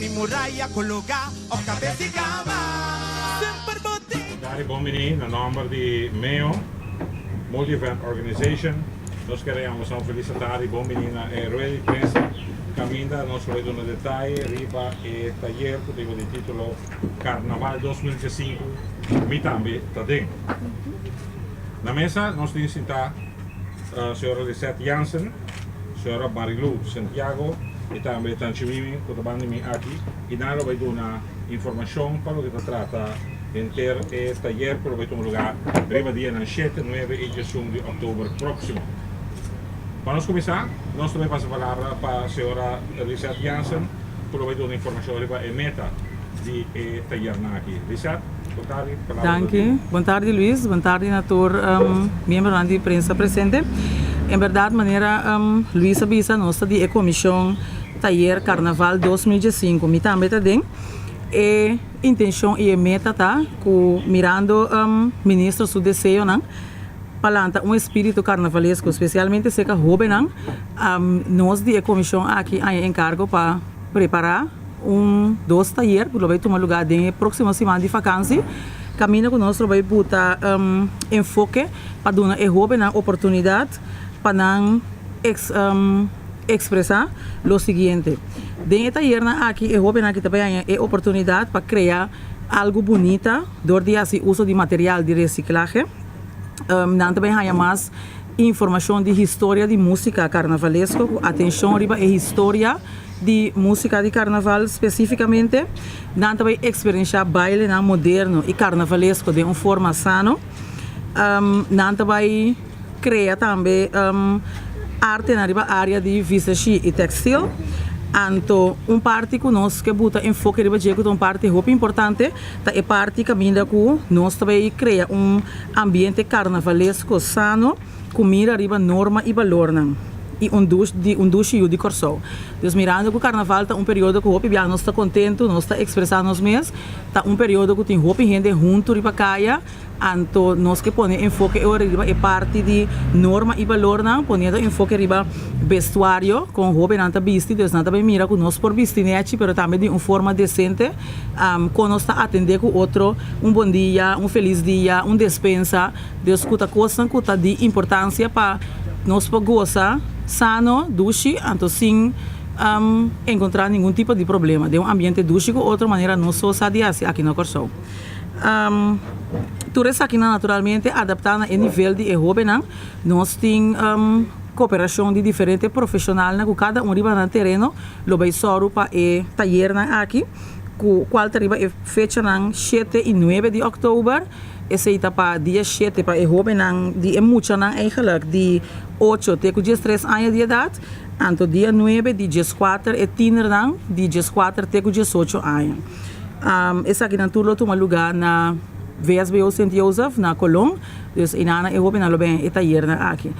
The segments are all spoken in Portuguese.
mi muralla colloca o cabezzicava sempre botti. Dari Bomini, no number di MEO, Multi-Event Organization. Nós queremos felicitar a Bomini na rueda de prensa. Caminda, nós vamos dar detalhes, riba e taller que tem o título Carnaval 2005, mi também está dentro. Na mesa nós temos a senhora Lisette Jansen, a senhora Marilu Santiago e também Tanchimimi, que está aqui. E nós vamos dar uma informação para o que trata inteiro e taller que vai ter lugar riba dia 7, 9 e 11 de outubro próximo. Para começar, nós também passamos a palavra para a senhora Lisette Jansen, que vai dar uma informação sobre a meta de taller aqui. Lisette, boa tarde. Danke. Boa tarde, Luís. Boa tarde, Nator, membro da imprensa presente. Em verdade, maneira, Luís avisa nós de comissão taller Carnaval 2005. Mi também está dentro. E intenção e meta tá, com mirando ministro do desejo, não? Palanta espírito carnavalesco, especialmente se que jovem, nós de comissão aqui em encargo para preparar dois talleres que vai tomar lugar na próxima semana de vacância. Caminho que nós vai botar enfoque para dar a jovem a oportunidade para expressar o seguinte. Dentro taller aqui, a jovem aqui também é oportunidade para criar algo bonito, door assim uso de material de reciclagem. Dan também há mais informação de história de música carnavalesco, atenção riba a história de música de carnaval especificamente. Dan também experienciar baile moderno e carnavalesco de uma forma sana. Dan também criar também arte na riba área de visagem e textil. Anto parte que nós que bota enfoque riba de parte roupa importante, tá é parte caminha que nós também cria ambiente carnavalesco sano, com mira riba norma e valor e duche de corso. Então mirando que o carnaval tá período que roupa nós está contente, nós está expressando nós mesmos, tá período que tem roupa gente junto riba caia. Anto nós que põe enfoque riba é parte de norma e valor ponendo enfoque riba vestuário com roupa nanta vestido, então também mira que nós por vestinete, pero também de uma forma decente, com nós está atender com outro bom dia, feliz dia, despensa, Deus cuta coisa cuta de importância para nós para gozar sano, duche, anto sem encontrar nenhum tipo de problema, de ambiente duche com outra maneira não só sadia aqui no Corso. Tudo isso aqui naturalmente adaptado a nível de jovem, nós temos cooperação de diferentes profissionais, que cada riba no terreno, lo vai só para o taller aqui, qual riba é fecha 7 e 9 de outubro, esse é para dia 7 para o jovem, de muito eigenlijk, de 8 até 13 anos de idade, anto dia 9 de 14 e 10 de 14 até 18 anos. Esse aqui na turno toma lugar na VSBO St. Joseph, na Colón, dus inana e hope na loben e taller na aqui.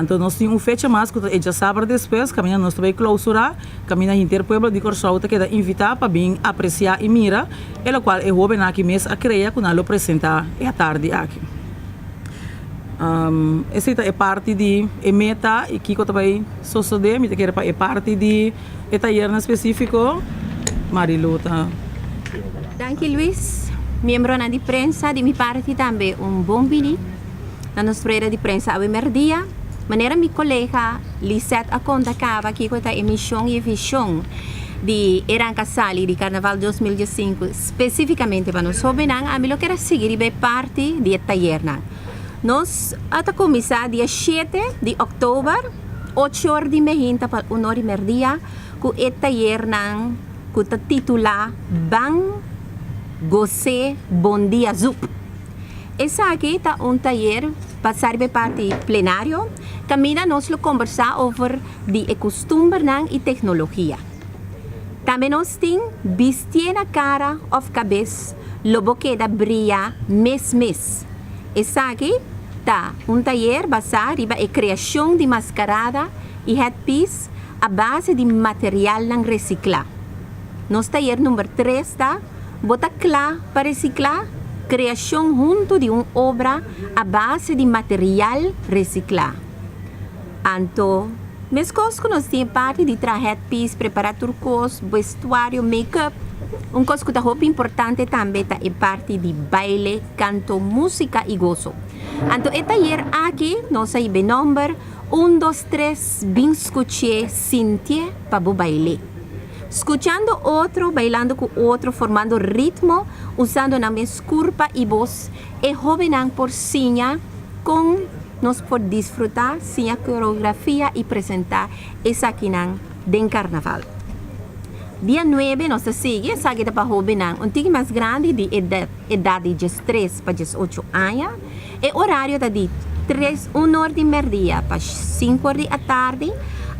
Então nós temos fecha mais que já sábado depois, caminha nós também clausurar, caminha interpueblo de Corsauta que da invitar para vir apreciar e mira, e o qual e hope na aqui mês a creia que nós apresentar e à tarde aqui. Essa é parte de meta e que também sucede, me quer para parte de taller na específico, Mariluta. Danke Luis. Membro na di prensa di mi parte também bom bini na nostra era di prensa a merdia maneira mi collega Lisette a conta cava aqui com a emissão e visão de Eranca Sali di Carnaval 2005 specificamente para nós sobenang a milo quero seguir be parte di taller nós ata começar dia 7 de outubro 8 horas de mehinta para 1 hora e merdia com e taller nang com ta titula Bang Gosé Bom Dia Zup. Essa aqui está taller para ser parte plenário. Camina nós lo conversar over de costume e tecnologia. Também nós tem vestir na cara of cabeça, lobo que da brilha mes. Essa aqui está taller basado riba a criação de mascarada e headpiece a base de material não reciclar. Nosso taller número 3 está bota clá para reciclar, criação junto de uma obra a base de material reciclar. Anto, Mes coisas que nós temos parte de traje piece, preparar turcos, vestuário, make-up. Coisa que está muito importante também é parte de baile, canto, música e gozo. Então, esta taller aqui, nós temos o número 1, 2, 3, bem escuché, sentir para o baile. Escuchando outro, bailando com outro, formando ritmo, usando na mesma curva e voz, e jovem por sinha com nós por desfrutar sinha coreografia e apresentar essa aqui den carnaval. Dia 9, nós seguimos, essa aqui para jovem, tigre mais grande de idade de 3 para 18 anos, e horário de 1 hora de meio-dia para 5 horas da tarde,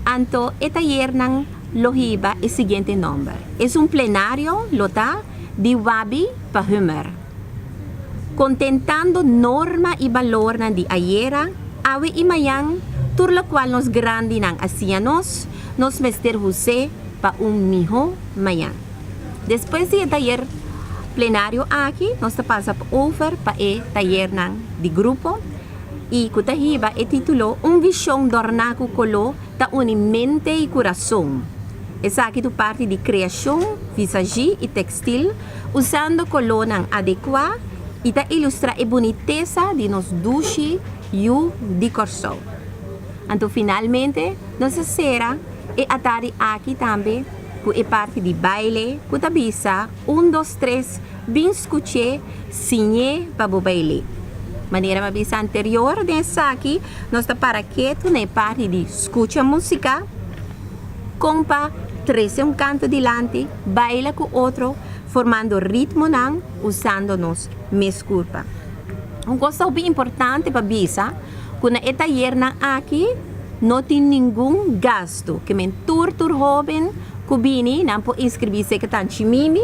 então, e taller ng Lohiba é o seguinte número. É plenário lota de Wabi para Hummer. Contentando norma e valor na di ayera, awi imayang, tur la qual nos grande ng asianos, nos Mr. Jose pa miho mayang. Depois de taller plenário aqui, nós passa over pa taller ng di grupo. E Kutahiba e titulo visão dornaco colo ta mente e coração. Essa aqui é parte de criação, visagem e textil, usando colonang adequado e ta ilustra a boniteza de nos dushi e o de corso. Então, finalmente, nossa será e atari aqui também, que é parte de baile, que tabisa 1, 2, 3, bem escuché, sinye para o baile. Maneira mabisa anterior dessa aqui, nós está para quieto na parte de escuta música, compa, trece canto delante, baila com outro, formando ritmo não, usando-nos mescurpa. Coisa bem importante para bisa, quando é taller aqui, não tem nenhum gasto, que mentor jovem, kubini, não pode inscrever-se que tá chimimi,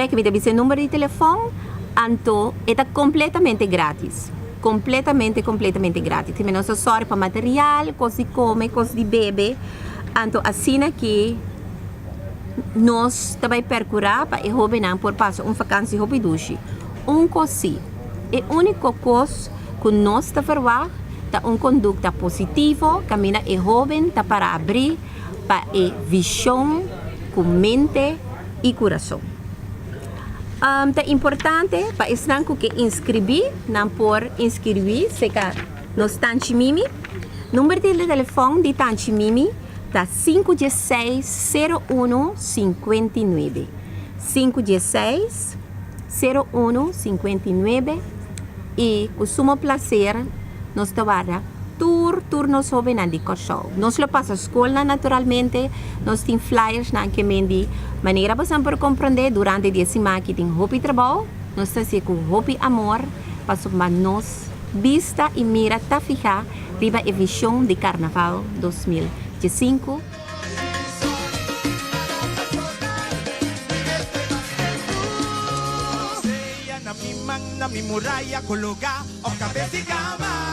que me deve ser número de telefone. Então, é completamente grátis. Completamente grátis. Tem nossa sorte para material, coisa de comer, coisa de beber. Então, assim aqui, nós também percorrer para o jovem por passar vacância hobby dushi. Coisa. É a única coisa que nós está fazer conduta positiva, caminha o jovem para abrir para a visão com mente e coração. É importante para estranho que inscrever, não por inscrever, se que nos Tanchimimi. Número de telefone de Tanchimimi está 516-0159. 516-0159. E com sumo prazer, nos trabalha turnos jovem de corso. Nós lo passa a escola naturalmente, nós temos flyers na que mendi maneira para por compreender durante 10 semanas que tem hobby trabalho, nós estamos com hobby amor, para que nós vista e mira tá fijar riba a visão de Carnaval 2015. Na mi muralla coloca o cabeza y cama.